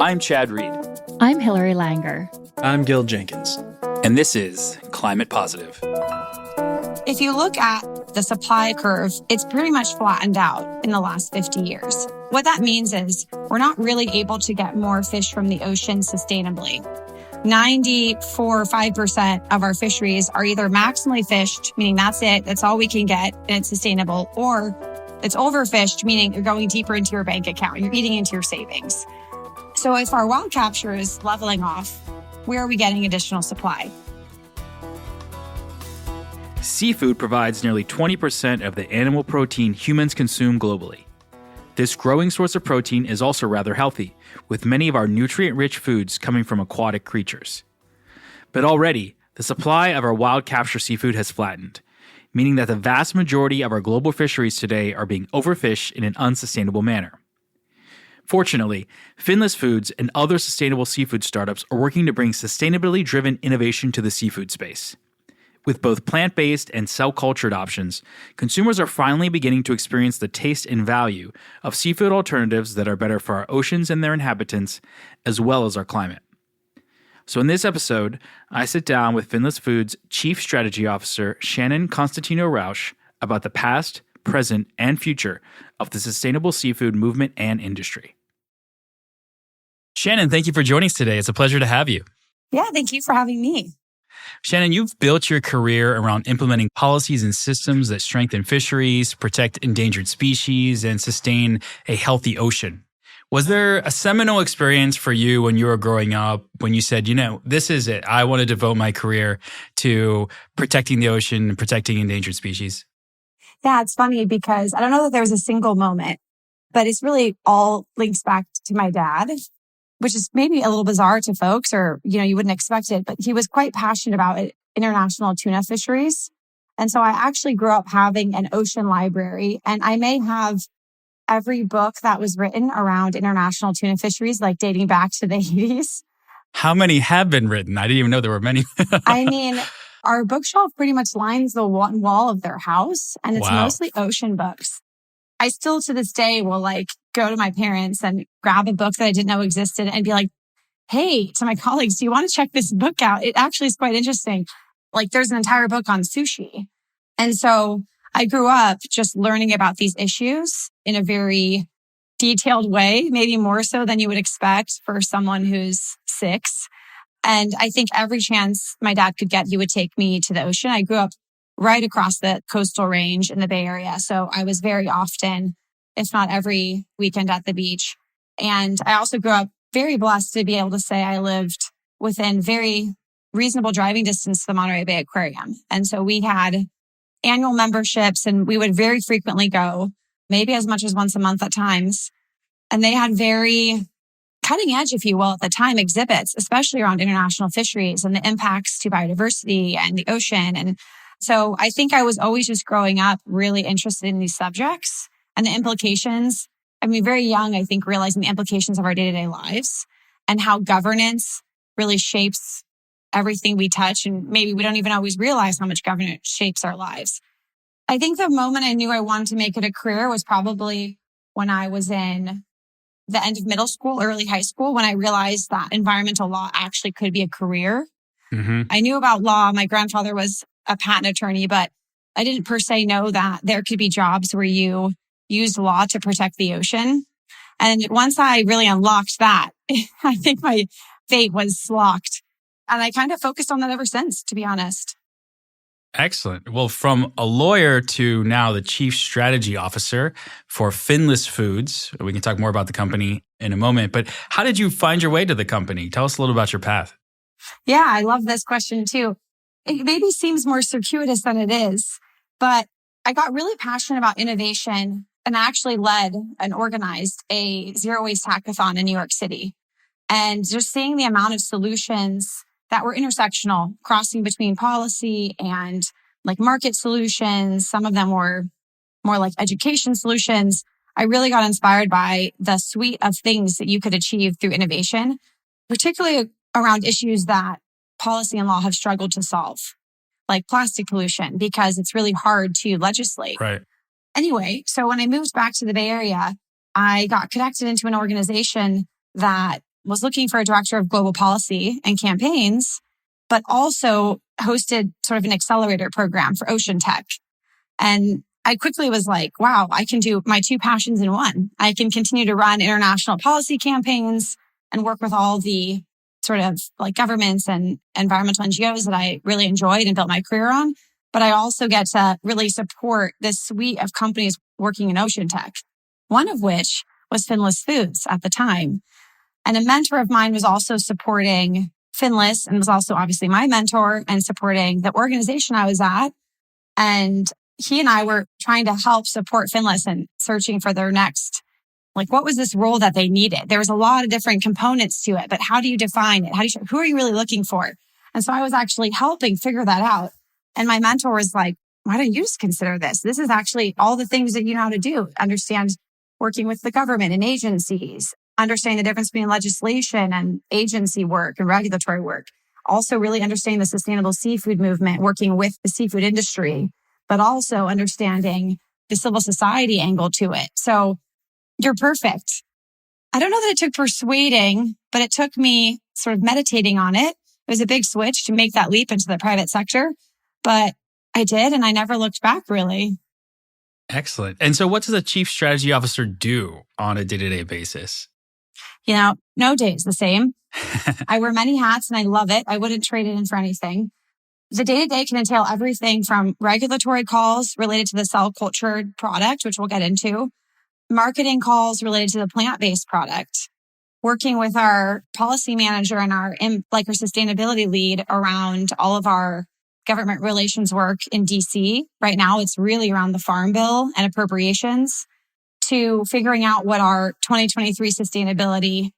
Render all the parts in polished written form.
I'm Chad Reed. I'm Hillary Langer. I'm Gil Jenkins. And this is Climate Positive. If you look at the supply curve, it's pretty much flattened out in the last 50 years. What that means is we're not really able to get more fish from the ocean sustainably. 94.5% of our fisheries are either maximally fished, meaning that's it, that's all we can get, and it's sustainable, or it's overfished, meaning you're going deeper into your bank account, you're eating into your savings. So if our wild capture is leveling off, where are we getting additional supply? Seafood provides nearly 20% of the animal protein humans consume globally. This growing source of protein is also rather healthy, with many of our nutrient-rich foods coming from aquatic creatures. But already, the supply of our wild capture seafood has flattened, meaning that the vast majority of our global fisheries today are being overfished in an unsustainable manner. Fortunately, Finless Foods and other sustainable seafood startups are working to bring sustainability driven innovation to the seafood space. With both plant-based and cell-cultured options, consumers are finally beginning to experience the taste and value of seafood alternatives that are better for our oceans and their inhabitants, as well as our climate. So in this episode, I sit down with Finless Foods Chief Strategy Officer Shannon Consentino-Roush about the past, present, and future of the sustainable seafood movement and industry. Shannon, thank you for joining us today. It's a pleasure to have you. Yeah, thank you for having me. Shannon, you've built your career around implementing policies and systems that strengthen fisheries, protect endangered species, and sustain a healthy ocean. Was there a seminal experience for you when you were growing up when you said, this is it, I want to devote my career to protecting the ocean and protecting endangered species? Yeah, it's funny because I don't know that there was a single moment, but it's really all links back to my dad, which is maybe a little bizarre to folks or, you wouldn't expect it, but he was quite passionate about international tuna fisheries. And so I actually grew up having an ocean library, and I may have every book that was written around international tuna fisheries, like dating back to the 80s. How many have been written? I didn't even know there were many. I mean, our bookshelf pretty much lines the one wall of their house, and it's mostly ocean books. I still to this day will go to my parents and grab a book that I didn't know existed and be like, hey, to my colleagues, do you want to check this book out? It actually is quite interesting. There's an entire book on sushi. And so I grew up just learning about these issues in a very detailed way, maybe more so than you would expect for someone who's 6. And I think every chance my dad could get, he would take me to the ocean. I grew up right across the coastal range in the Bay Area. So I was very often, if not every weekend at the beach. And I also grew up very blessed to be able to say I lived within very reasonable driving distance to the Monterey Bay Aquarium. And so we had annual memberships and we would very frequently go, maybe as much as once a month at times. And they had very cutting edge, if you will, at the time exhibits, especially around international fisheries and the impacts to biodiversity and the ocean. And so I think I was always just growing up really interested in these subjects and the implications. I mean, very young, I think, realizing the implications of our day-to-day lives and how governance really shapes everything we touch. And maybe we don't even always realize how much governance shapes our lives. I think the moment I knew I wanted to make it a career was probably when I was in the end of middle school, early high school, when I realized that environmental law actually could be a career. Mm-hmm. I knew about law. My grandfather was a patent attorney, but I didn't per se know that there could be jobs where you use law to protect the ocean. And once I really unlocked that, I think my fate was locked. And I kind of focused on that ever since, to be honest. Excellent. Well, from a lawyer to now the Chief Strategy Officer for Finless Foods, we can talk more about the company in a moment, but how did you find your way to the company? Tell us a little about your path. Yeah, I love this question too. It maybe seems more circuitous than it is, but I got really passionate about innovation and actually led and organized a zero waste hackathon in New York City. And just seeing the amount of solutions that were intersectional, crossing between policy and market solutions. Some of them were more like education solutions. I really got inspired by the suite of things that you could achieve through innovation, particularly around issues that policy and law have struggled to solve, like plastic pollution, because it's really hard to legislate. Right. Anyway, so when I moved back to the Bay Area, I got connected into an organization that was looking for a director of global policy and campaigns, but also hosted sort of an accelerator program for ocean tech. And I quickly was like, wow, I can do my two passions in one. I can continue to run international policy campaigns and work with all the sort of like governments and environmental NGOs that I really enjoyed and built my career on. But I also get to really support this suite of companies working in ocean tech, one of which was Finless Foods at the time. And a mentor of mine was also supporting Finless and was also obviously my mentor and supporting the organization I was at. And he and I were trying to help support Finless and searching for their next, like, what was this role that they needed? There was a lot of different components to it, but how do you define it? Who are you really looking for? And so I was actually helping figure that out. And my mentor was like, why don't you just consider this? This is actually all the things that you know how to do. Understand working with the government and agencies, understanding the difference between legislation and agency work and regulatory work. Also really understanding the sustainable seafood movement, working with the seafood industry, but also understanding the civil society angle to it. So you're perfect. I don't know that it took persuading, but it took me sort of meditating on it. It was a big switch to make that leap into the private sector, but I did, and I never looked back really. Excellent. And so what does a chief strategy officer do on a day-to-day basis? No day is the same. I wear many hats and I love it. I wouldn't trade it in for anything. The day-to-day can entail everything from regulatory calls related to the cell-cultured product, which we'll get into, marketing calls related to the plant-based product, working with our policy manager and our sustainability lead around all of our government relations work in DC. Right now, it's really around the Farm Bill and appropriations, to figuring out what our 2023 sustainability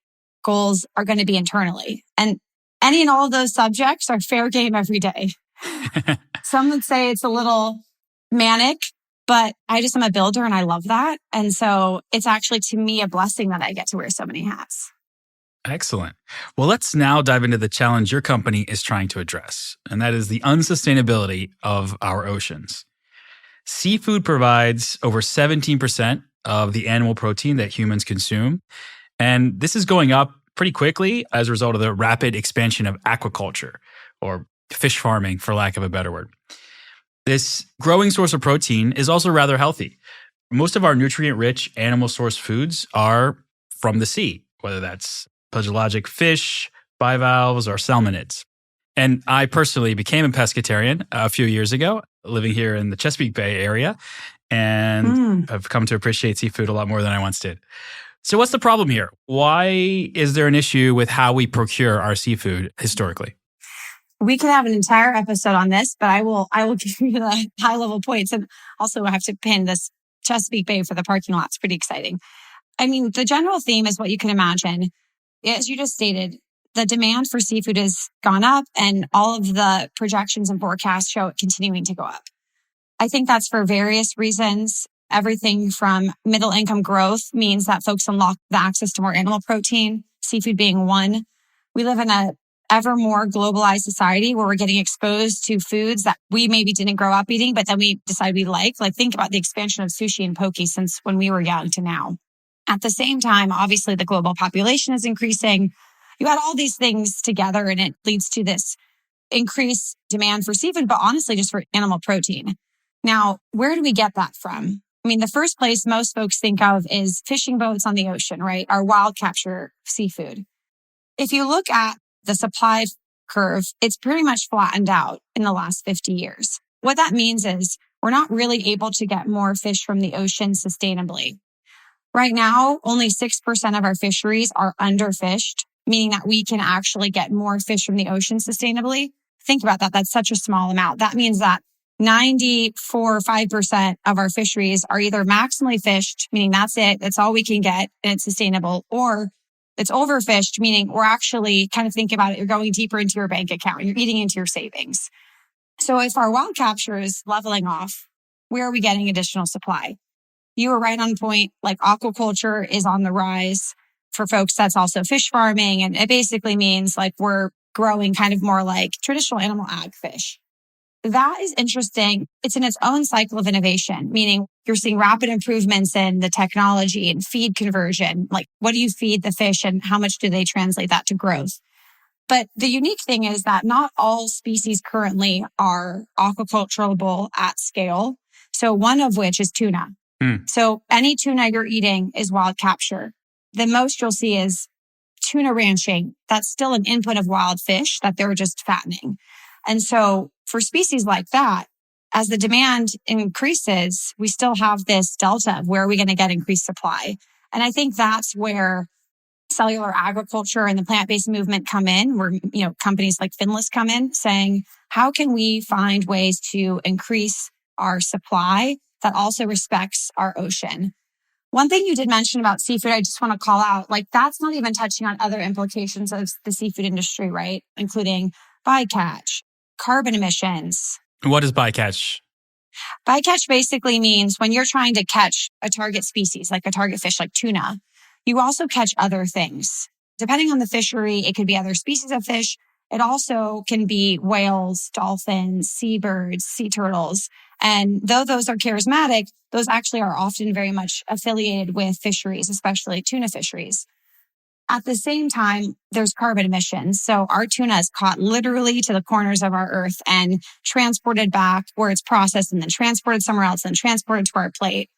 goals are going to be internally. And any and all of those subjects are fair game every day. Some would say it's a little manic, but I just am a builder and I love that. And so it's actually, to me, a blessing that I get to wear so many hats. Excellent. Well, let's now dive into the challenge your company is trying to address, and that is the unsustainability of our oceans. Seafood provides over 17% of the animal protein that humans consume, and this is going up pretty quickly as a result of the rapid expansion of aquaculture, or fish farming, for lack of a better word. This growing source of protein is also rather healthy. Most of our nutrient-rich animal-sourced foods are from the sea, whether that's pelagic fish, bivalves, or salmonids. And I personally became a pescatarian a few years ago, living here in the Chesapeake Bay area, and I've come to appreciate seafood a lot more than I once did. So what's the problem here? Why is there an issue with how we procure our seafood historically? We could have an entire episode on this, but I will give you the high level points. And also I have to pin this Chesapeake Bay for the parking lot. It's pretty exciting. I mean, the general theme is what you can imagine. As you just stated, the demand for seafood has gone up and all of the projections and forecasts show it continuing to go up. I think that's for various reasons. Everything from middle income growth means that folks unlock the access to more animal protein, seafood being one. We live in a ever more globalized society where we're getting exposed to foods that we maybe didn't grow up eating, but then we decide we like. Like, think about the expansion of sushi and poke since when we were young to now. At the same time, obviously the global population is increasing. You add all these things together and it leads to this increased demand for seafood, but honestly just for animal protein. Now, where do we get that from? I mean, the first place most folks think of is fishing boats on the ocean, right? Our wild capture seafood. If you look at the supply curve, it's pretty much flattened out in the last 50 years. What that means is we're not really able to get more fish from the ocean sustainably. Right now, only 6% of our fisheries are underfished, meaning that we can actually get more fish from the ocean sustainably. Think about that. That's such a small amount. That means that 94.5% of our fisheries are either maximally fished, meaning that's it, that's all we can get and it's sustainable, or it's overfished, meaning we're actually kind of thinking about it, you're going deeper into your bank account, you're eating into your savings. So if our wild capture is leveling off, where are we getting additional supply? You were right on point. Like, aquaculture is on the rise. For folks, that's also fish farming. And it basically means like we're growing kind of more like traditional animal ag fish. that is interesting. It's in its own cycle of innovation, meaning you're seeing rapid improvements in the technology and feed conversion. Like, what do you feed the fish and how much do they translate that to growth? But the unique thing is that not all species currently are aquaculturable at scale. So one of which is tuna. So any tuna you're eating is wild capture. The most you'll see is tuna ranching. That's still an input of wild fish that they're just fattening. And so for species like that, as the demand increases, we still have this delta of where are we going to get increased supply? And I think that's where cellular agriculture and the plant-based movement come in, where, companies like Finless come in saying, how can we find ways to increase our supply that also respects our ocean? One thing you did mention about seafood, I just want to call out, that's not even touching on other implications of the seafood industry, right? Including bycatch, carbon emissions. What is bycatch? Bycatch basically means when you're trying to catch a target species, like a target fish like tuna, you also catch other things. Depending on the fishery, it could be other species of fish. It also can be whales, dolphins, seabirds, sea turtles. And though those are charismatic, those actually are often very much affiliated with fisheries, especially tuna fisheries. At the same time, there's carbon emissions. So our tuna is caught literally to the corners of our earth and transported back where it's processed and then transported somewhere else and transported to our plate.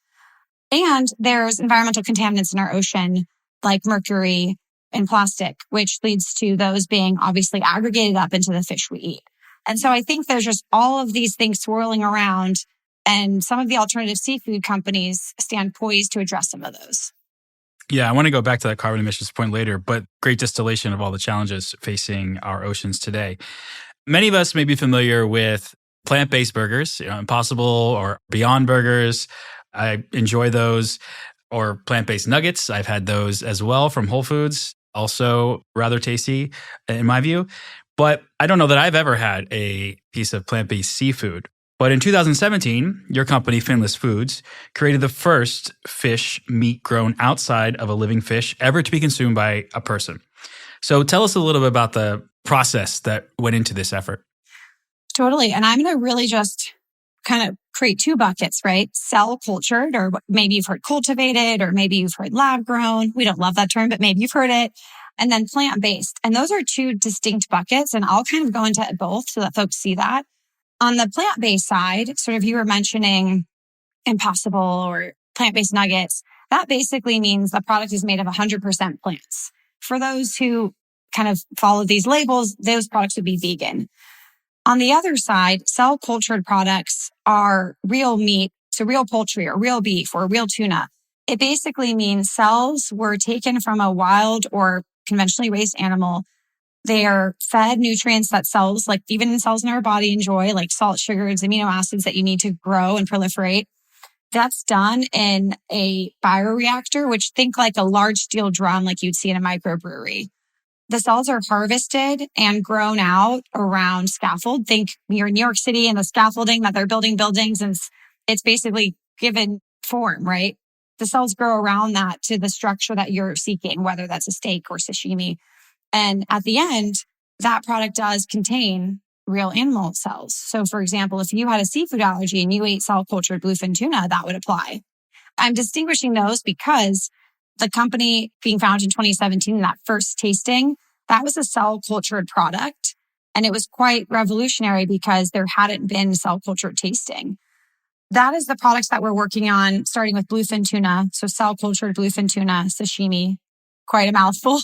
And there's environmental contaminants in our ocean, like mercury and plastic, which leads to those being obviously aggregated up into the fish we eat. And so I think there's just all of these things swirling around, and some of the alternative seafood companies stand poised to address some of those. Yeah, I want to go back to that carbon emissions point later, but great distillation of all the challenges facing our oceans today. Many of us may be familiar with plant-based burgers, Impossible or Beyond Burgers. I enjoy those. Or plant-based nuggets. I've had those as well from Whole Foods. Also rather tasty in my view. But I don't know that I've ever had a piece of plant-based seafood. But in 2017, your company, Finless Foods, created the first fish meat grown outside of a living fish ever to be consumed by a person. So tell us a little bit about the process that went into this effort. Totally. And I'm going to really just kind of create two buckets, right? Cell cultured, or maybe you've heard cultivated, or maybe you've heard lab grown. We don't love that term, but maybe you've heard it. And then plant-based. And those are two distinct buckets. And I'll kind of go into both so that folks see that. On the plant-based side, sort of you were mentioning Impossible or plant-based nuggets. That basically means the product is made of 100% plants. For those who kind of follow these labels, those products would be vegan. On the other side, cell cultured products are real meat, so real poultry or real beef or real tuna. It basically means cells were taken from a wild or conventionally raised animal. They are fed nutrients that cells, like even cells in our body, enjoy, like salt, sugars, amino acids that you need to grow and proliferate. That's done in a bioreactor, which think like a large steel drum like you'd see in a microbrewery. The cells are harvested and grown out around scaffold. Think you're in New York City and the scaffolding that they're building buildings, and it's basically given form, right? The cells grow around that to the structure that you're seeking, whether that's a steak or sashimi. And at the end, that product does contain real animal cells. So for example, if you had a seafood allergy and you ate cell-cultured bluefin tuna, that would apply. I'm distinguishing those because the company being founded in 2017, that first tasting, that was a cell-cultured product. And it was quite revolutionary because there hadn't been cell-cultured tasting. That is the products that we're working on, starting with bluefin tuna. So cell-cultured bluefin tuna, sashimi, quite a mouthful.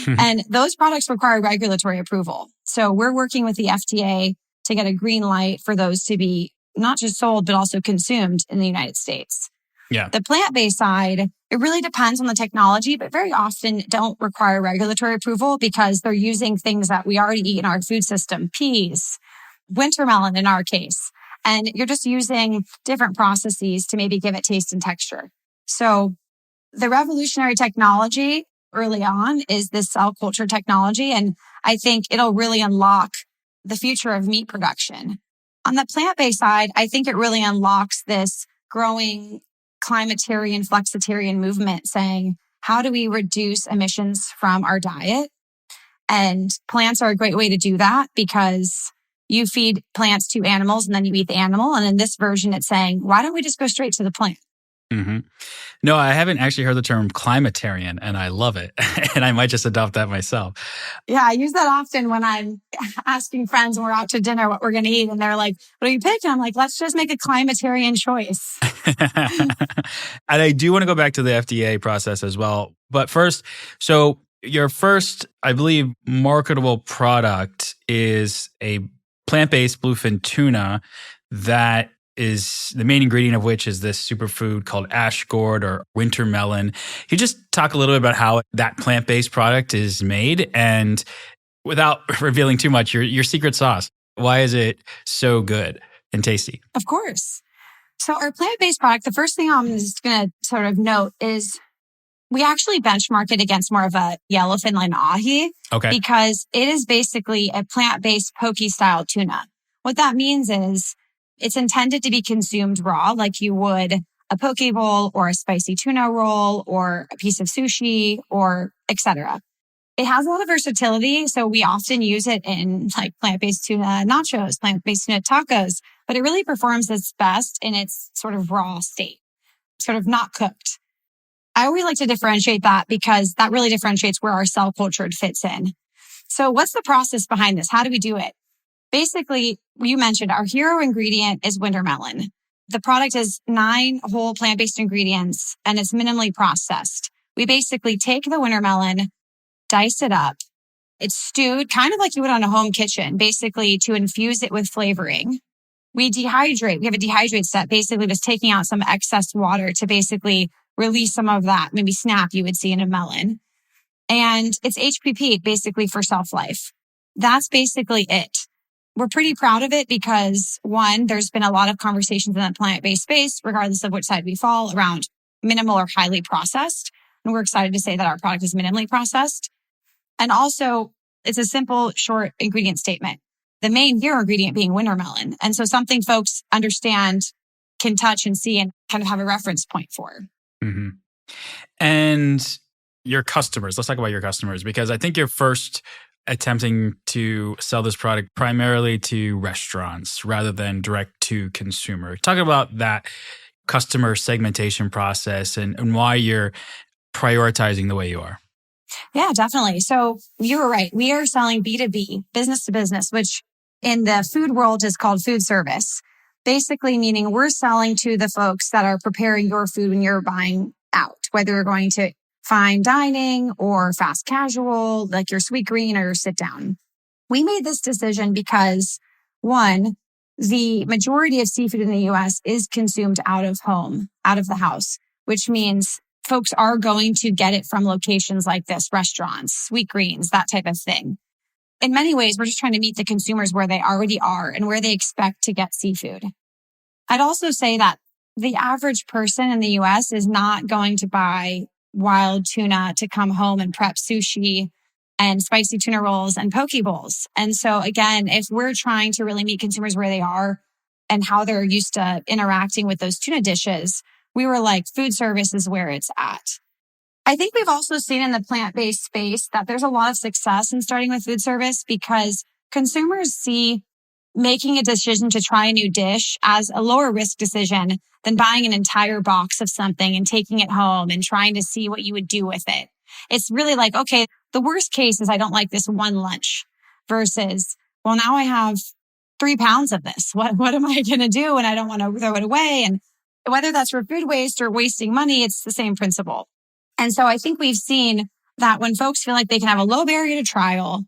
And those products require regulatory approval. So we're working with the FDA to get a green light for those to be not just sold, but also consumed in the United States. Yeah. The plant-based side, it really depends on the technology, but very often don't require regulatory approval because they're using things that we already eat in our food system, peas, winter melon in our case. And you're just using different processes to maybe give it taste and texture. So the revolutionary technology early on is this cell culture technology. And I think it'll really unlock the future of meat production. On the plant-based side, I think it really unlocks this growing climatarian, flexitarian movement saying, how do we reduce emissions from our diet? And plants are a great way to do that because you feed plants to animals and then you eat the animal. And in this version, it's saying, why don't we just go straight to the plant? Mm-hmm. No, I haven't actually heard the term climatarian, and I love it. And I might just adopt that myself. Yeah, I use that often when I'm asking friends when we're out to dinner what we're going to eat. And they're like, what do you pick? And I'm like, let's just make a climatarian choice. And I do want to go back to the FDA process as well. But first, so your first, I believe, marketable product is a plant-based bluefin tuna that is the main ingredient of which is this superfood called ash gourd or winter melon. Can you just talk a little bit about how that plant-based product is made, and without revealing too much, your secret sauce? Why is it so good and tasty? Of course. So our plant-based product, the first thing I'm just going to sort of note is we actually benchmark it against more of a yellowfin ahi, because it is basically a plant-based poke-style tuna. What that means is it's intended to be consumed raw, like you would a poke bowl or a spicy tuna roll or a piece of sushi or etc. It has a lot of versatility, so we often use it in like plant-based tuna nachos, plant-based tuna tacos, but it really performs its best in its sort of raw state, sort of not cooked. I always like to differentiate that because that really differentiates where our cell cultured fits in. So what's the process behind this? How do we do it? Basically, you mentioned our hero ingredient is winter melon. The product is 9 whole plant-based ingredients and it's minimally processed. We basically take the winter melon, dice it up. It's stewed kind of like you would on a home kitchen, basically to infuse it with flavoring. We dehydrate. We have a dehydrate step, basically just taking out some excess water to basically release some of that, maybe snap you would see in a melon. And it's HPP, basically for shelf life. That's basically it. We're pretty proud of it because, one, there's been a lot of conversations in the plant-based space, regardless of which side we fall, around minimal or highly processed. And we're excited to say that our product is minimally processed. And also, it's a simple, short ingredient statement. The main hero ingredient being winter melon. And so something folks understand, can touch and see and kind of have a reference point for. Mm-hmm. And your customers, let's talk about your customers, because I think you're first attempting to sell this product primarily to restaurants rather than direct to consumer. Talk about that customer segmentation process and why you're prioritizing the way you are. Yeah, definitely. So you were right. We are selling B2B, business to business, which in the food world is called food service. Basically meaning we're selling to the folks that are preparing your food when you're buying out, whether you're going to fine dining or fast casual, like your Sweet Green or your sit down. We made this decision because, one, the majority of seafood in the US is consumed out of home, out of the house, which means folks are going to get it from locations like this, restaurants, Sweet Greens, that type of thing. In many ways, we're just trying to meet the consumers where they already are and where they expect to get seafood. I'd also say that the average person in the US is not going to buy wild tuna to come home and prep sushi and spicy tuna rolls and poke bowls. And so again, if we're trying to really meet consumers where they are and how they're used to interacting with those tuna dishes, we were like, food service is where it's at. I think we've also seen in the plant-based space that there's a lot of success in starting with food service because consumers see making a decision to try a new dish as a lower risk decision than buying an entire box of something and taking it home and trying to see what you would do with it. It's really like, okay, the worst case is I don't like this one lunch versus, well, now I have 3 pounds of this. What am I going to do when I don't want to throw it away? And whether that's for food waste or wasting money, it's the same principle. And so I think we've seen that when folks feel like they can have a low barrier to trial,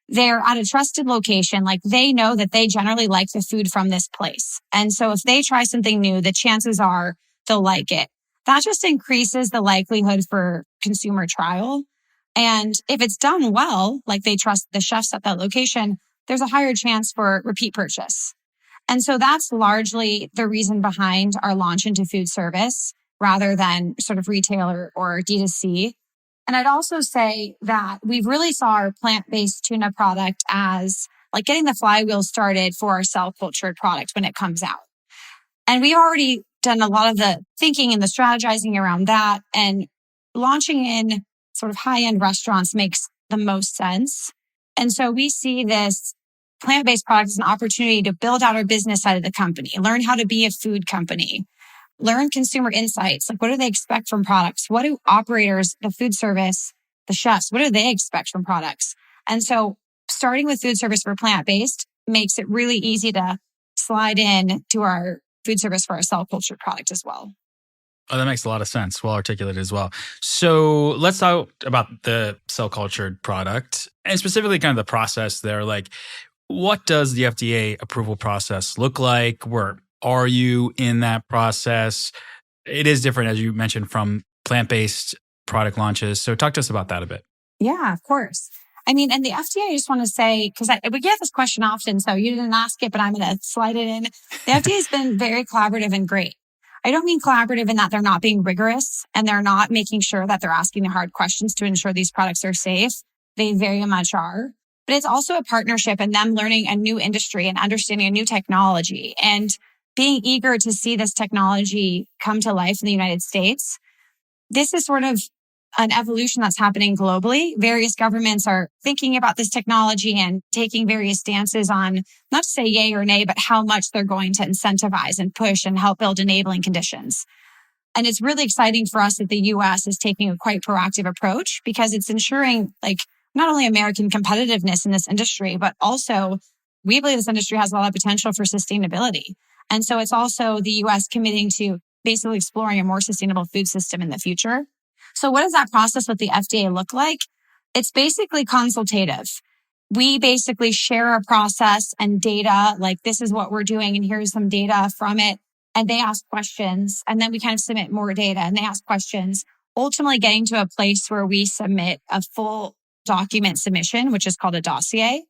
they're at a trusted location, like they know that they generally like the food from this place. And so if they try something new, the chances are they'll like it. That just increases the likelihood for consumer trial. And if it's done well, like they trust the chefs at that location, there's a higher chance for repeat purchase. And so that's largely the reason behind our launch into food service rather than sort of retailer or D2C. And I'd also say that we've really saw our plant-based tuna product as like getting the flywheel started for our cell-cultured product when it comes out. And we've already done a lot of the thinking and the strategizing around that. And launching in sort of high-end restaurants makes the most sense. And so we see this plant-based products is an opportunity to build out our business side of the company, learn how to be a food company, learn consumer insights. Like, what do they expect from products? What do operators, the food service, the chefs, what do they expect from products? And so starting with food service for plant-based makes it really easy to slide in to our food service for our cell culture product as well. Oh, that makes a lot of sense. Well articulated as well. So let's talk about the cell cultured product and specifically kind of the process there. Like, what does the FDA approval process look like? Where are you in that process? It is different, as you mentioned, from plant-based product launches. So talk to us about that a bit. Yeah, of course. I mean, and the FDA, I just want to say, because we get this question often, so you didn't ask it, but I'm going to slide it in. The FDA has been very collaborative and great. I don't mean collaborative in that they're not being rigorous and they're not making sure that they're asking the hard questions to ensure these products are safe. They very much are. But it's also a partnership and them learning a new industry and understanding a new technology and being eager to see this technology come to life in the United States. This is sort of an evolution that's happening globally. Various governments are thinking about this technology and taking various stances on not to say yay or nay, but how much they're going to incentivize and push and help build enabling conditions. And it's really exciting for us that the US is taking a quite proactive approach because it's ensuring like not only American competitiveness in this industry, but also we believe this industry has a lot of potential for sustainability. And so it's also the US committing to basically exploring a more sustainable food system in the future. So what does that process with the FDA look like? It's basically consultative. We basically share our process and data, like this is what we're doing and here's some data from it. And they ask questions and then we kind of submit more data and they ask questions, ultimately getting to a place where we submit a full document submission, which is called a dossier.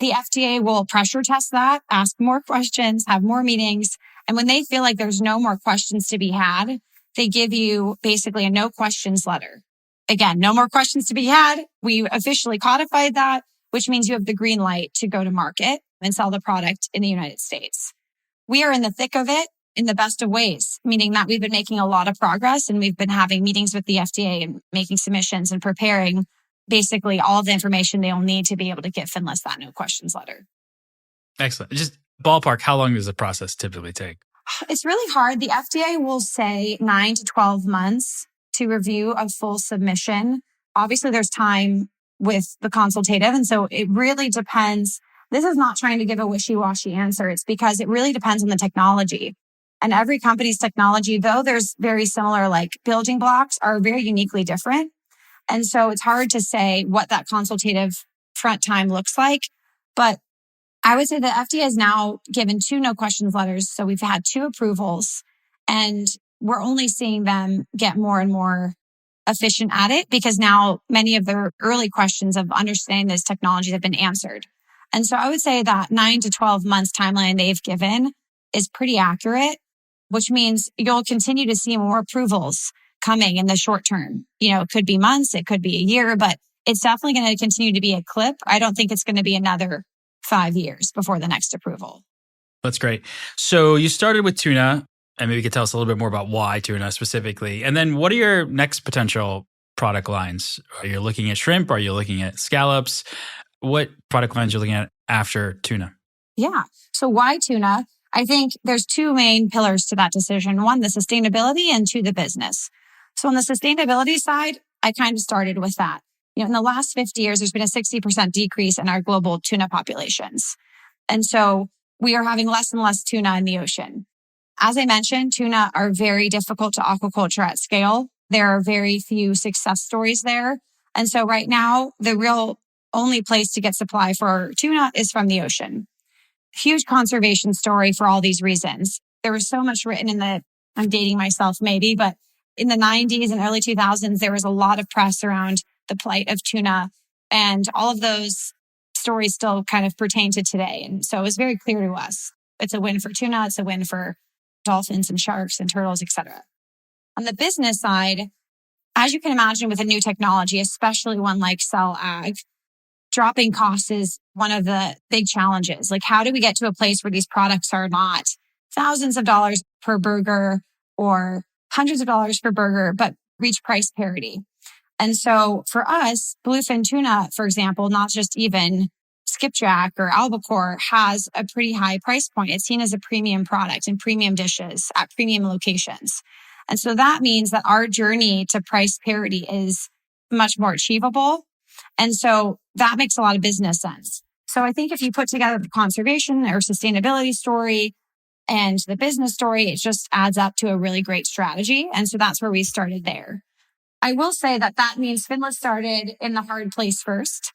The FDA will pressure test that, ask more questions, have more meetings. And when they feel like there's no more questions to be had, they give you basically a no questions letter. Again, no more questions to be had. We officially codified that, which means you have the green light to go to market and sell the product in the United States. We are in the thick of it in the best of ways, meaning that we've been making a lot of progress and we've been having meetings with the FDA and making submissions and preparing basically all of the information they'll need to be able to give Finless that no questions letter. Excellent. Just ballpark, how long does the process typically take? It's really hard. The FDA will say 9 to 12 months to review a full submission. Obviously, there's time with the consultative. And so it really depends. This is not trying to give a wishy-washy answer. It's because it really depends on the technology. And every company's technology, though there's very similar like building blocks, are very uniquely different. And so it's hard to say what that consultative front time looks like. But I would say the FDA has now given 2 no questions letters. So we've had 2 approvals and we're only seeing them get more and more efficient at it because now many of their early questions of understanding this technology have been answered. And so I would say that 9 to 12 months timeline they've given is pretty accurate, which means you'll continue to see more approvals coming in the short term. It could be months, it could be a year, but it's definitely going to continue to be a clip. I don't think it's going to be another 5 years before the next approval. That's great. So you started with tuna, and maybe you could tell us a little bit more about why tuna specifically. And then what are your next potential product lines? Are you looking at shrimp? Are you looking at scallops? What product lines are you looking at after tuna? Yeah. So why tuna? I think there's 2 main pillars to that decision. 1, the sustainability, and 2, the business. So on the sustainability side, I kind of started with that. In the last 50 years, there's been a 60% decrease in our global tuna populations. And so we are having less and less tuna in the ocean. As I mentioned, tuna are very difficult to aquaculture at scale. There are very few success stories there. And so right now, the real only place to get supply for tuna is from the ocean. Huge conservation story for all these reasons. There was so much written I'm dating myself maybe, but in the 90s and early 2000s, there was a lot of press around the plight of tuna, and all of those stories still kind of pertain to today. And so it was very clear to us. It's a win for tuna. It's a win for dolphins and sharks and turtles, etc. On the business side, as you can imagine with a new technology, especially one like cell ag, dropping costs is one of the big challenges. Like, how do we get to a place where these products are not thousands of dollars per burger or hundreds of dollars per burger, but reach price parity? And so for us, bluefin tuna, for example, not just even skipjack or albacore has a pretty high price point. It's seen as a premium product in premium dishes at premium locations. And so that means that our journey to price parity is much more achievable. And so that makes a lot of business sense. So I think if you put together the conservation or sustainability story and the business story, it just adds up to a really great strategy. And so that's where we started there. I will say that means Finless started in the hard place first,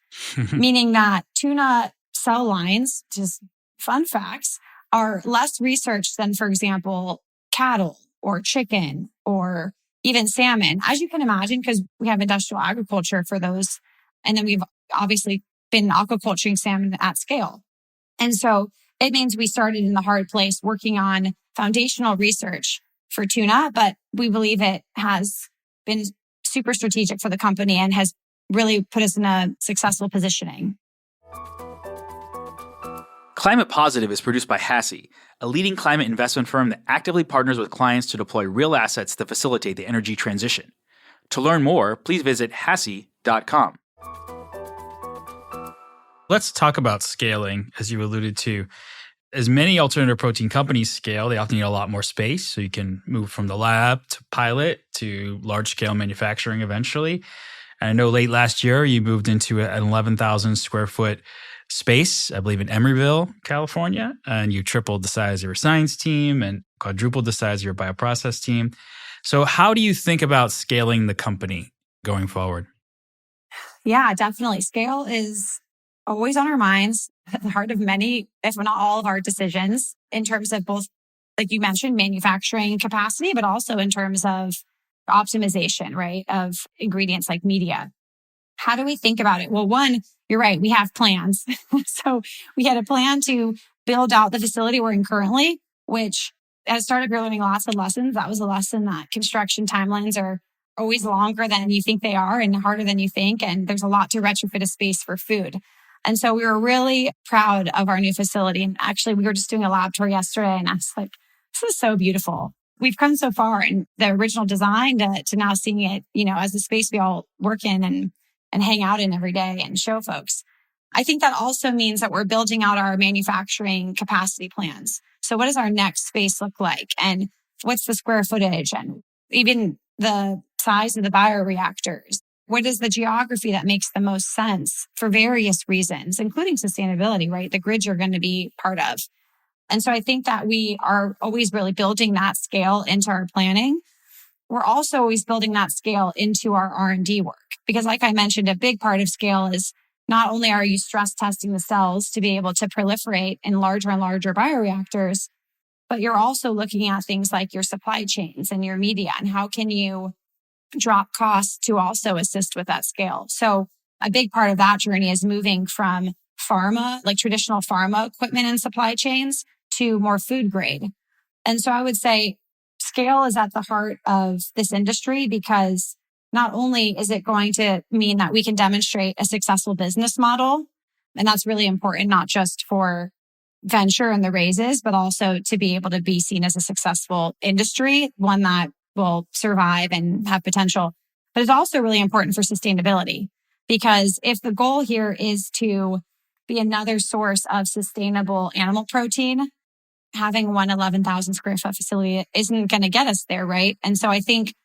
meaning that tuna cell lines, just fun facts, are less researched than, for example, cattle or chicken or even salmon, as you can imagine, because we have industrial agriculture for those. And then we've obviously been aquaculturing salmon at scale. And so it means we started in the hard place working on foundational research for tuna, but we believe it has been super strategic for the company and has really put us in a successful positioning. Climate Positive is produced by HASI, a leading climate investment firm that actively partners with clients to deploy real assets that facilitate the energy transition. To learn more, please visit hasi.com. Let's talk about scaling, as you alluded to. As many alternative protein companies scale, they often need a lot more space. So you can move from the lab to pilot to large-scale manufacturing eventually. And I know late last year, you moved into an 11,000 square foot space, I believe in Emeryville, California, and you tripled the size of your science team and quadrupled the size of your bioprocess team. So how do you think about scaling the company going forward? Yeah, definitely. Scale is always on our minds, at the heart of many, if not all of our decisions in terms of both, like you mentioned, manufacturing capacity, but also in terms of optimization, right, of ingredients like media. How do we think about it? Well, one, you're right, we have plans. So we had a plan to build out the facility we're in currently, which as a startup, you're learning lots of lessons. That was a lesson that construction timelines are always longer than you think they are and harder than you think. And there's a lot to retrofit a space for food. And so we were really proud of our new facility. And actually, we were just doing a lab tour yesterday and I was like, this is so beautiful. We've come so far in the original design to now seeing it, as the space we all work in and hang out in every day and show folks. I think that also means that we're building out our manufacturing capacity plans. So what does our next space look like? And what's the square footage and even the size of the bioreactors? What is the geography that makes the most sense for various reasons, including sustainability, right? The grid you're going to be part of. And so I think that we are always really building that scale into our planning. We're also always building that scale into our R&D work. Because like I mentioned, a big part of scale is not only are you stress testing the cells to be able to proliferate in larger and larger bioreactors, but you're also looking at things like your supply chains and your media and how can you drop costs to also assist with that scale. So a big part of that journey is moving from pharma, like traditional pharma equipment and supply chains to more food grade. And so I would say scale is at the heart of this industry because not only is it going to mean that we can demonstrate a successful business model, and that's really important, not just for venture and the raises, but also to be able to be seen as a successful industry, one that will survive and have potential. But it's also really important for sustainability because if the goal here is to be another source of sustainable animal protein, having one 11,000 square foot facility isn't going to get us there, right? And so I think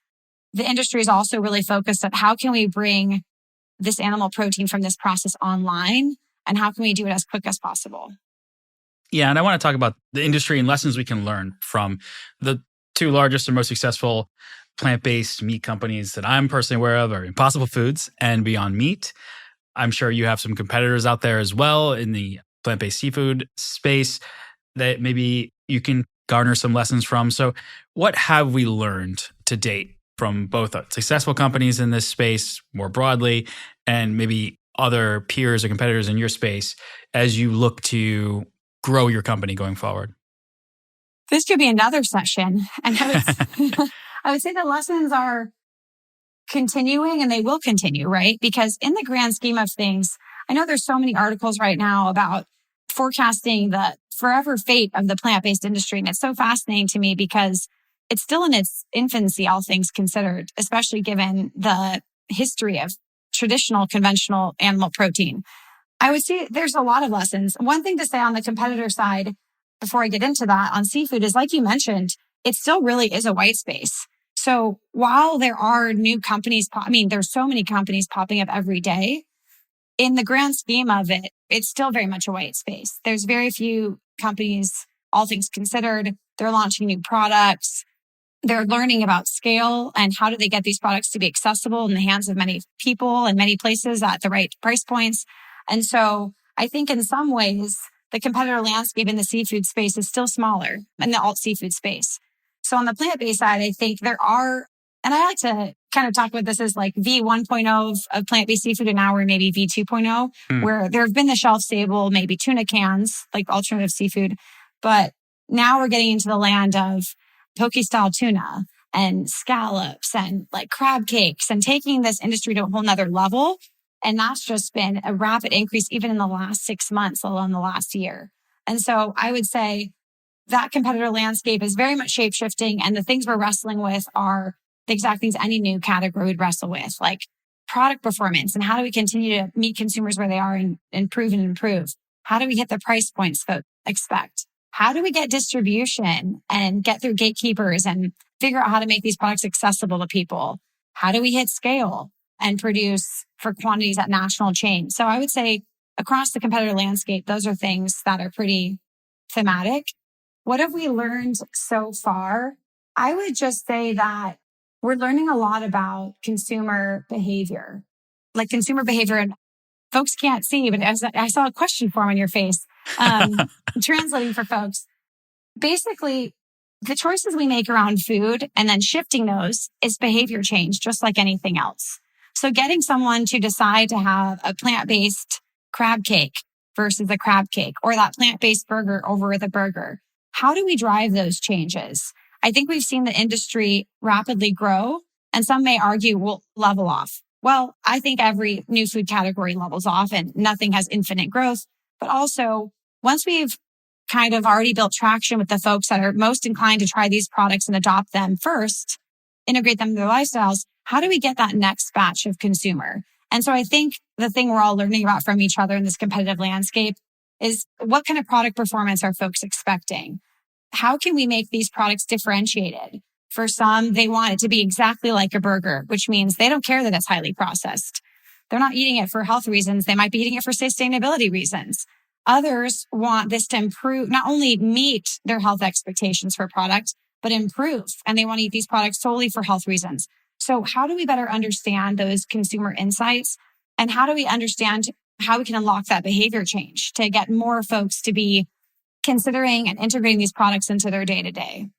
the industry is also really focused on how can we bring this animal protein from this process online and how can we do it as quick as possible? Yeah, and I want to talk about the industry and lessons we can learn from the two largest and most successful plant-based meat companies that I'm personally aware of are Impossible Foods and Beyond Meat. I'm sure you have some competitors out there as well in the plant-based seafood space that maybe you can garner some lessons from. So what have we learned to date from both successful companies in this space more broadly and maybe other peers or competitors in your space as you look to grow your company going forward? This could be another session. And I would say the lessons are continuing and they will continue, right? Because in the grand scheme of things, I know there's so many articles right now about forecasting the forever fate of the plant-based industry. And it's so fascinating to me because it's still in its infancy, all things considered, especially given the history of traditional, conventional animal protein. I would say there's a lot of lessons. One thing to say on the competitor side, before I get into that on seafood, is like you mentioned, it still really is a white space. So while there are new companies, there's so many companies popping up every day. In the grand scheme of it, it's still very much a white space. There's very few companies, all things considered. They're launching new products. They're learning about scale and how do they get these products to be accessible in the hands of many people and many places at the right price points. And so I think in some ways, the competitor landscape in the seafood space is still smaller in the alt seafood space. So on the plant-based side, I think there are, and I like to kind of talk about this as like V1.0 of plant-based seafood, and now we're maybe V2.0, where there have been the shelf-stable, maybe tuna cans, like alternative seafood. But now we're getting into the land of poke-style tuna and scallops and like crab cakes and taking this industry to a whole nother level. And that's just been a rapid increase even in the last 6 months, let alone the last year. And so I would say that competitor landscape is very much shape-shifting. And the things we're wrestling with are the exact things any new category would wrestle with, like product performance and how do we continue to meet consumers where they are and improve and improve? How do we hit the price points folks expect? How do we get distribution and get through gatekeepers and figure out how to make these products accessible to people? How do we hit scale and produce for quantities at national chain? So I would say across the competitor landscape, those are things that are pretty thematic. What have we learned so far? I would just say that we're learning a lot about consumer behavior, and folks can't see, but I saw a question form on your face. Translating for folks. Basically, the choices we make around food and then shifting those is behavior change, just like anything else. So getting someone to decide to have a plant-based crab cake versus a crab cake, or that plant-based burger over the burger. How do we drive those changes? I think we've seen the industry rapidly grow, and some may argue will level off. Well, I think every new food category levels off and nothing has infinite growth. But also, once we've kind of already built traction with the folks that are most inclined to try these products and adopt them first, integrate them in their lifestyles, how do we get that next batch of consumer? And so I think the thing we're all learning about from each other in this competitive landscape is what kind of product performance are folks expecting? How can we make these products differentiated? For some, they want it to be exactly like a burger, which means they don't care that it's highly processed. They're not eating it for health reasons. They might be eating it for sustainability reasons. Others want this to improve, not only meet their health expectations for product, but improve. And they want to eat these products solely for health reasons. So how do we better understand those consumer insights? And how do we understand how we can unlock that behavior change to get more folks to be considering and integrating these products into their day-to-day?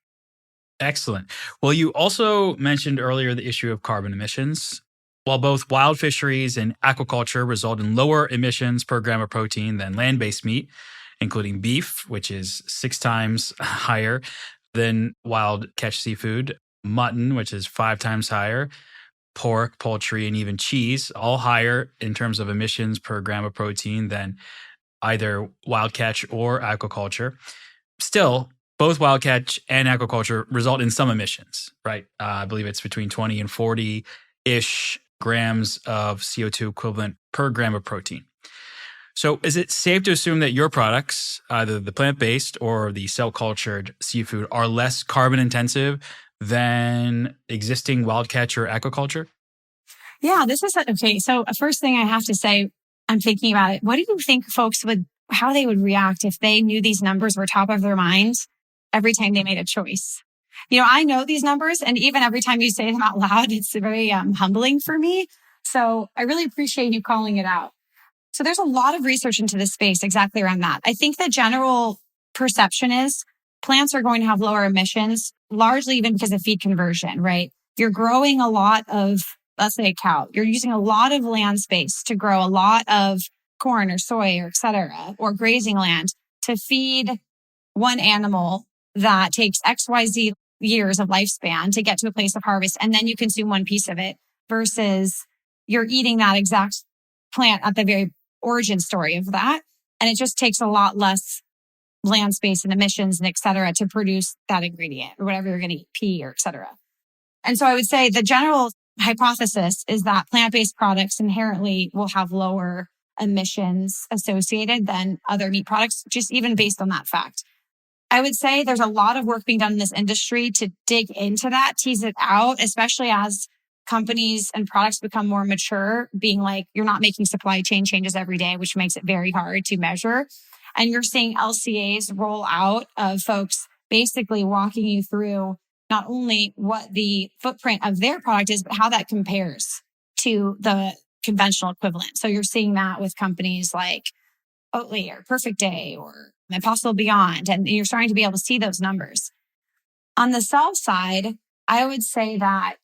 Excellent. Well, you also mentioned earlier the issue of carbon emissions. While both wild fisheries and aquaculture result in lower emissions per gram of protein than land-based meat, including beef, which is 6 times higher than wild catch seafood, mutton, which is 5 times higher, pork, poultry, and even cheese, all higher in terms of emissions per gram of protein than either wild catch or aquaculture. Still, both wild catch and aquaculture result in some emissions, right? I believe it's between 20 and 40-ish grams of CO2 equivalent per gram of protein. So is it safe to assume that your products, either the plant-based or the cell-cultured seafood, are less carbon intensive than existing wild catch or aquaculture? Yeah, okay. So first thing I have to say, I'm thinking about it. What do you think how they would react if they knew these numbers were top of their minds every time they made a choice? I know these numbers, and even every time you say them out loud, it's very humbling for me. So I really appreciate you calling it out. So there's a lot of research into this space exactly around that. I think the general perception is plants are going to have lower emissions, largely even because of feed conversion, right? You're growing a lot of, let's say a cow, you're using a lot of land space to grow a lot of corn or soy or et cetera, or grazing land to feed one animal that takes XYZ years of lifespan to get to a place of harvest. And then you consume one piece of it versus you're eating that exact plant at the very origin story of that. And it just takes a lot less land space and emissions and et cetera to produce that ingredient or whatever you're going to eat, pea or et cetera. And so I would say the general hypothesis is that plant-based products inherently will have lower emissions associated than other meat products, just even based on that fact. I would say there's a lot of work being done in this industry to dig into that, tease it out, especially as companies and products become more mature, being like, you're not making supply chain changes every day, which makes it very hard to measure. And you're seeing LCAs roll out of folks basically walking you through not only what the footprint of their product is, but how that compares to the conventional equivalent. So you're seeing that with companies like Oatly or Perfect Day or Impossible Beyond, and you're starting to be able to see those numbers. On the sell side, I would say that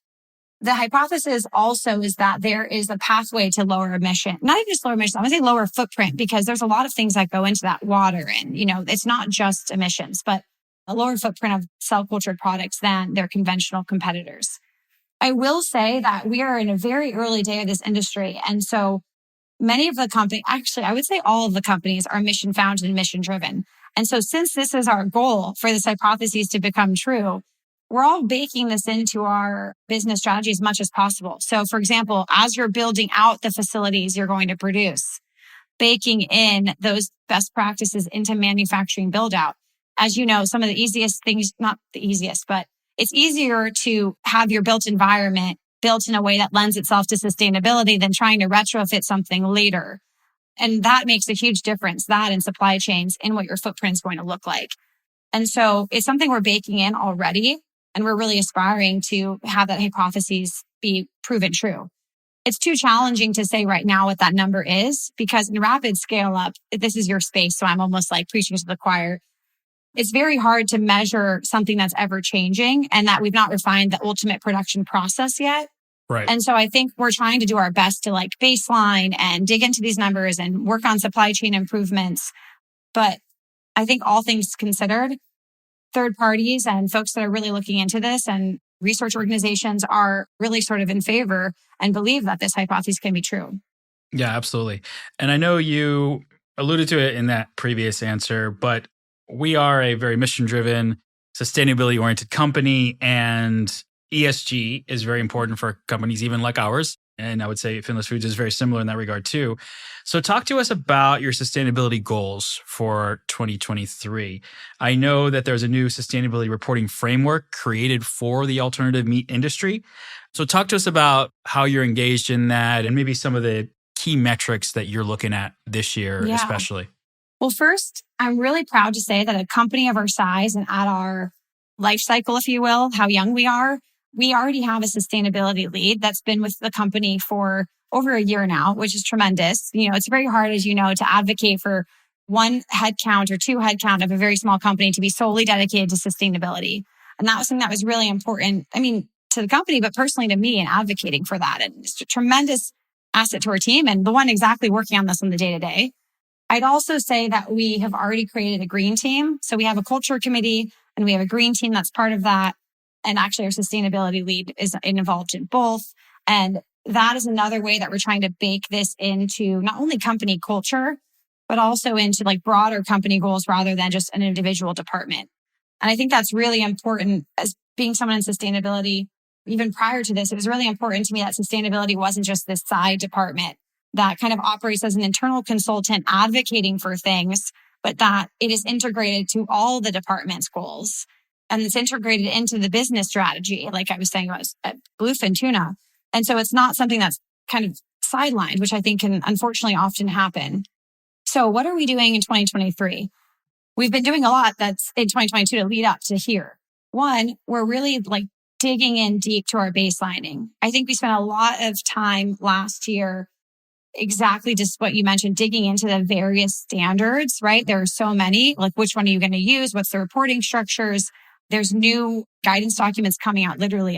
the hypothesis also is that there is a pathway to lower emission, not even just lower emission, I would say lower footprint, because there's a lot of things that go into that water. And, it's not just emissions, but a lower footprint of cell cultured products than their conventional competitors. I will say that we are in a very early day of this industry. And so many of the companies, actually, I would say all of the companies are mission founded and mission driven. And so since this is our goal for this hypothesis to become true, we're all baking this into our business strategy as much as possible. So for example, as you're building out the facilities you're going to produce, baking in those best practices into manufacturing build out. As you know, some of the easiest things, not the easiest, but it's easier to have your built environment built in a way that lends itself to sustainability than trying to retrofit something later. And that makes a huge difference, that in supply chains, in what your footprint is going to look like. And so it's something we're baking in already. And we're really aspiring to have that hypothesis be proven true. It's too challenging to say right now what that number is, because in rapid scale up, this is your space. So I'm almost like preaching to the choir. It's very hard to measure something that's ever changing and that we've not refined the ultimate production process yet. Right. And so I think we're trying to do our best to like baseline and dig into these numbers and work on supply chain improvements. But I think all things considered, third parties and folks that are really looking into this and research organizations are really sort of in favor and believe that this hypothesis can be true. Yeah, absolutely. And I know you alluded to it in that previous answer, but we are a very mission-driven, sustainability-oriented company, and ESG is very important for companies even like ours. And I would say Finless Foods is very similar in that regard too. So talk to us about your sustainability goals for 2023. I know that there's a new sustainability reporting framework created for the alternative meat industry. So talk to us about how you're engaged in that and maybe some of the key metrics that you're looking at this year, especially. Well, first, I'm really proud to say that a company of our size and at our life cycle, if you will, how young we are, we already have a sustainability lead that's been with the company for over a year now, which is tremendous. It's very hard, as you know, to advocate for one headcount or two headcount of a very small company to be solely dedicated to sustainability. And that was something that was really important. To the company, but personally to me in advocating for that. And it's a tremendous asset to our team and the one exactly working on this on the day to day. I'd also say that we have already created a green team. So we have a culture committee and we have a green team that's part of that. And actually our sustainability lead is involved in both. And that is another way that we're trying to bake this into not only company culture, but also into like broader company goals rather than just an individual department. And I think that's really important as being someone in sustainability. Even prior to this, it was really important to me that sustainability wasn't just this side department that kind of operates as an internal consultant advocating for things, but that it is integrated to all the department's goals. And it's integrated into the business strategy, like I was saying about bluefin tuna. And so it's not something that's kind of sidelined, which I think can unfortunately often happen. So what are we doing in 2023? We've been doing a lot that's in 2022 to lead up to here. One, we're really like digging in deep to our baselining. I think we spent a lot of time last year, exactly just what you mentioned, digging into the various standards, right? There are so many, like which one are you going to use? What's the reporting structures? There's new guidance documents coming out literally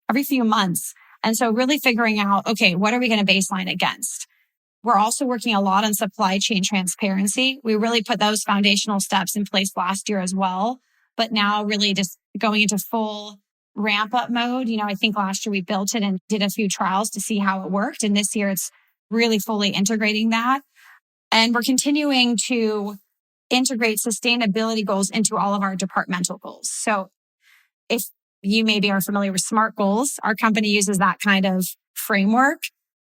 every few months. And so really figuring out, okay, what are we going to baseline against? We're also working a lot on supply chain transparency. We really put those foundational steps in place last year as well, but now really just going into full ramp up mode. I think last year we built it and did a few trials to see how it worked. And this year it's really fully integrating that. And we're continuing to integrate sustainability goals into all of our departmental goals. So if you maybe are familiar with SMART goals, our company uses that kind of framework.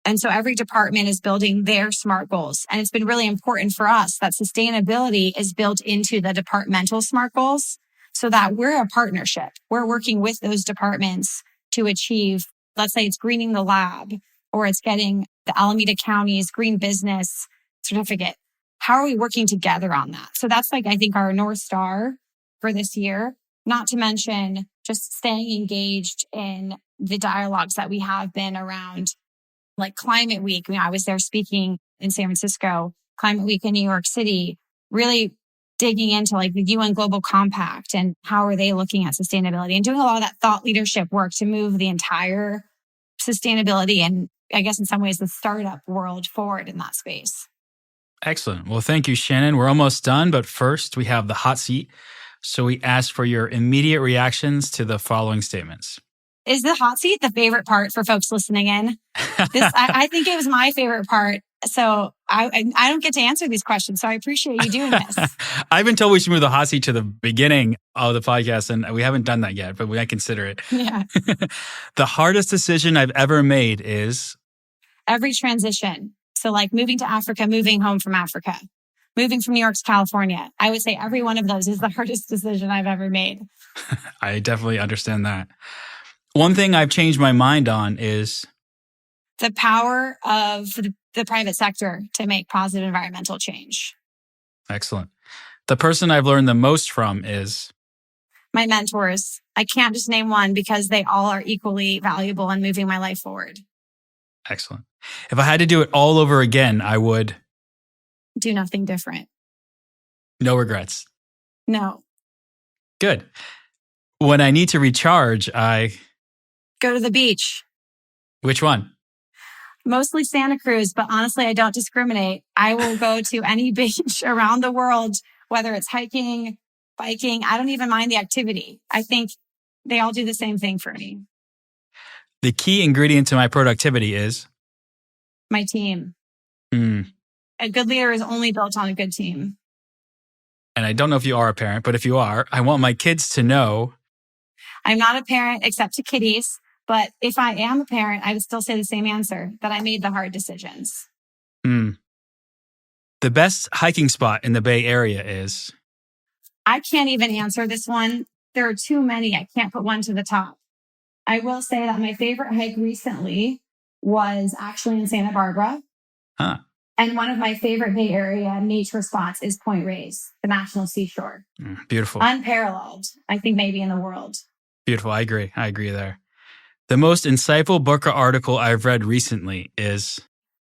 And so every department is building their SMART goals. And it's been really important for us that sustainability is built into the departmental SMART goals so that we're a partnership. We're working with those departments to achieve, let's say it's greening the lab or it's getting the Alameda County's green business certificate. How are we working together on that? So that's like, I think, our North Star for this year, not to mention just staying engaged in the dialogues that we have been around like Climate Week. I was there speaking in San Francisco, Climate Week in New York City, really digging into like the UN Global Compact and how are they looking at sustainability and doing a lot of that thought leadership work to move the entire sustainability and I guess in some ways the startup world forward in that space. Excellent. Well, thank you, Shannon. We're almost done, but first we have the hot seat. So we ask for your immediate reactions to the following statements. Is the hot seat the favorite part for folks listening in? I think it was my favorite part. So I don't get to answer these questions. So I appreciate you doing this. I've been told we should move the hot seat to the beginning of the podcast, and we haven't done that yet, but I consider it. Yeah. The hardest decision I've ever made is? Every transition. So like moving to Africa, moving home from Africa, moving from New York to California. I would say every one of those is the hardest decision I've ever made. I definitely understand that. One thing I've changed my mind on is the power of the private sector to make positive environmental change. Excellent. The person I've learned the most from is? My mentors. I can't just name one because they all are equally valuable in moving my life forward. Excellent. If I had to do it all over again, I would? Do nothing different. No regrets? No. Good. When I need to recharge, I? Go to the beach. Which one? Mostly Santa Cruz, but honestly, I don't discriminate. I will go to any beach around the world, whether it's hiking, biking. I don't even mind the activity. I think they all do the same thing for me. The key ingredient to my productivity is? My team. A good leader is only built on a good team. And I don't know if you are a parent, but if you are, I want my kids to know. I'm not a parent except to kiddies. But if I am a parent, I would still say the same answer, that I made the hard decisions. The best hiking spot in the Bay Area is? I can't even answer this one. There are too many. I can't put one to the top. I will say that my favorite hike recently was actually in Santa Barbara. Huh. And one of my favorite Bay Area nature spots is Point Reyes, the National Seashore. Beautiful. Unparalleled, I think maybe in the world. Beautiful. I agree there. The most insightful book or article I've read recently is?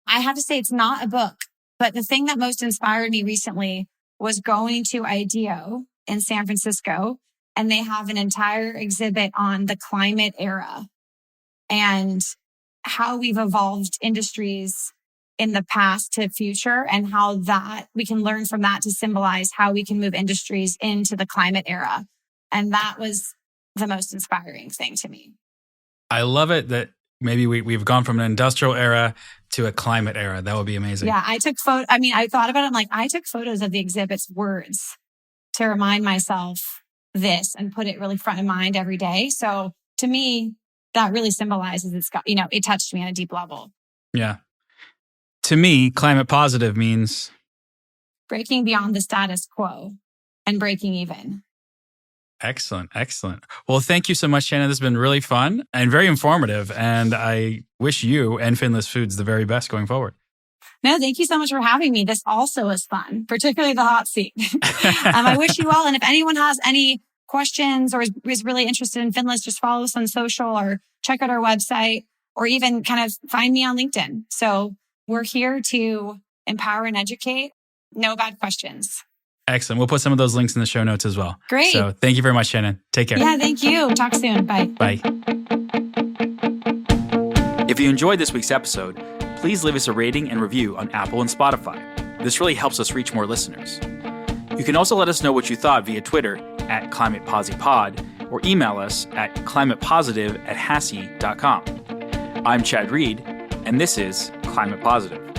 I have to say it's not a book, but the thing that most inspired me recently was going to IDEO in San Francisco, and they have an entire exhibit on the climate era and how we've evolved industries in the past to future and how that we can learn from that to symbolize how we can move industries into the climate era. And that was the most inspiring thing to me. I love it that maybe we've gone from an industrial era to a climate era. That would be amazing. Yeah, I took I thought about it. I'm like, I took photos of the exhibit's words to remind myself this and put it really front of mind every day. So to me, that really symbolizes it's got, it touched me on a deep level. Yeah. To me, climate positive means? Breaking beyond the status quo and breaking even. Excellent. Well, thank you so much, Shannon. This has been really fun and very informative. And I wish you and Finless Foods the very best going forward. No, thank you so much for having me. This also is fun, particularly the hot seat. I wish you well. And if anyone has any questions or is really interested in Finless, just follow us on social or check out our website or even kind of find me on LinkedIn. So we're here to empower and educate. No bad questions. Excellent. We'll put some of those links in the show notes as well. Great. So thank you very much, Shannon. Take care. Yeah, thank you. Talk soon. Bye. Bye. If you enjoyed this week's episode, please leave us a rating and review on Apple and Spotify. This really helps us reach more listeners. You can also let us know what you thought via Twitter @ClimatePosiPod or email us at climatepositive@hasi.com. I'm Chad Reed, and this is Climate Positive.